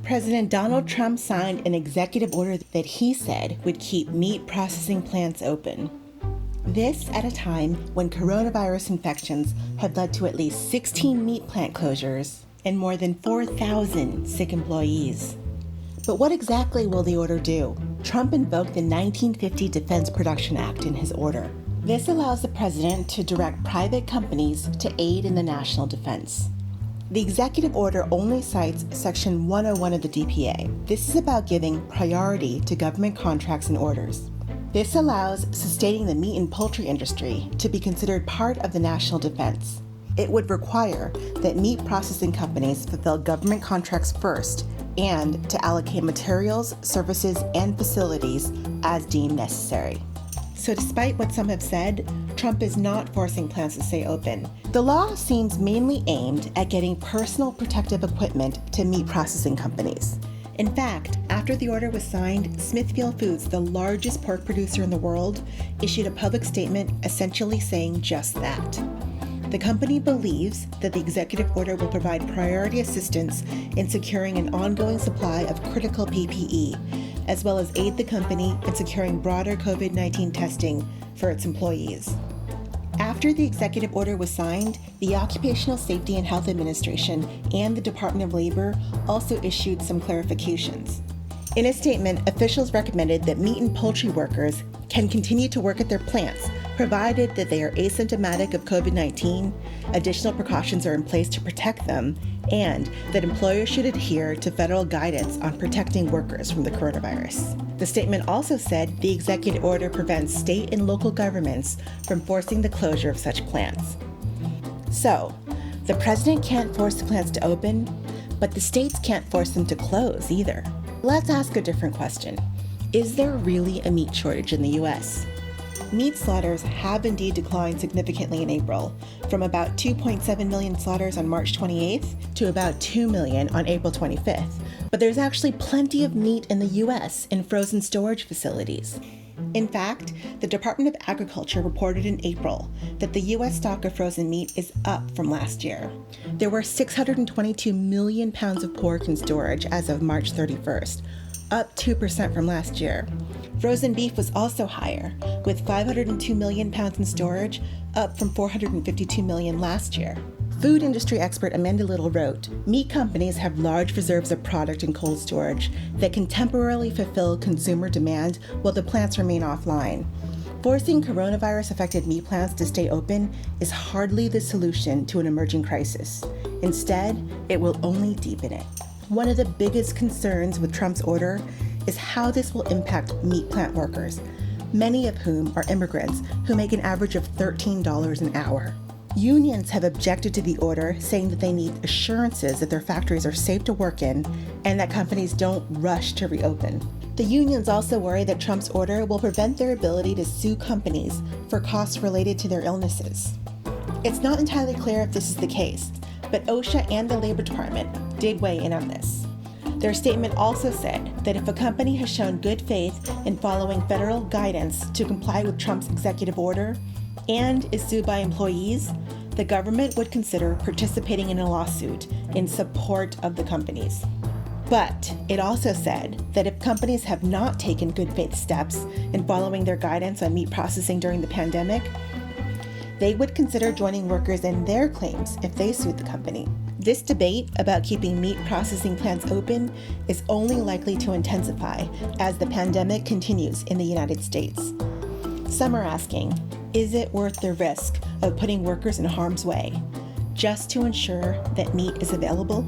President Donald Trump signed an executive order that he said would keep meat processing plants open. This at a time when coronavirus infections have led to at least 16 meat plant closures and more than 4,000 sick employees. But what exactly will the order do? Trump invoked the 1950 Defense Production Act in his order. This allows the president to direct private companies to aid in the national defense. The executive order only cites Section 101 of the DPA. This is about giving priority to government contracts and orders. This allows sustaining the meat and poultry industry to be considered part of the national defense. It would require that meat processing companies fulfill government contracts first and to allocate materials, services, and facilities as deemed necessary. So despite what some have said, Trump is not forcing plants to stay open. The law seems mainly aimed at getting personal protective equipment to meat processing companies. In fact, after the order was signed, Smithfield Foods, the largest pork producer in the world, issued a public statement essentially saying just that. The company believes that the executive order will provide priority assistance in securing an ongoing supply of critical PPE, as well as aid the company in securing broader COVID-19 testing for its employees. After the executive order was signed, the Occupational Safety and Health Administration and the Department of Labor also issued some clarifications. In a statement, officials recommended that meat and poultry workers can continue to work at their plants, provided that they are asymptomatic of COVID-19, additional precautions are in place to protect them, and that employers should adhere to federal guidance on protecting workers from the coronavirus. The statement also said the executive order prevents state and local governments from forcing the closure of such plants. So, the president can't force the plants to open, but the states can't force them to close either. Let's ask a different question. Is there really a meat shortage in the U.S.? Meat slaughters have indeed declined significantly in April, from about 2.7 million slaughters on March 28th to about 2 million on April 25th. But there's actually plenty of meat in the U.S. in frozen storage facilities. In fact, the Department of Agriculture reported in April that the U.S. stock of frozen meat is up from last year. There were 622 million pounds of pork in storage as of March 31st, up 2% from last year. Frozen beef was also higher, with 502 million pounds in storage, up from 452 million last year. Food industry expert Amanda Little wrote, "Meat companies have large reserves of product in cold storage that can temporarily fulfill consumer demand while the plants remain offline. Forcing coronavirus-affected meat plants to stay open is hardly the solution to an emerging crisis. Instead, it will only deepen it." One of the biggest concerns with Trump's order is how this will impact meat plant workers, many of whom are immigrants who make an average of $13 an hour. Unions have objected to the order, saying that they need assurances that their factories are safe to work in and that companies don't rush to reopen. The unions also worry that Trump's order will prevent their ability to sue companies for costs related to their illnesses. It's not entirely clear if this is the case, but OSHA and the Labor Department did weigh in on this. Their statement also said that if a company has shown good faith in following federal guidance to comply with Trump's executive order and is sued by employees, the government would consider participating in a lawsuit in support of the companies. But it also said that if companies have not taken good faith steps in following their guidance on meat processing during the pandemic, they would consider joining workers in their claims if they sued the company. This debate about keeping meat processing plants open is only likely to intensify as the pandemic continues in the United States. Some are asking, is it worth the risk of putting workers in harm's way just to ensure that meat is available?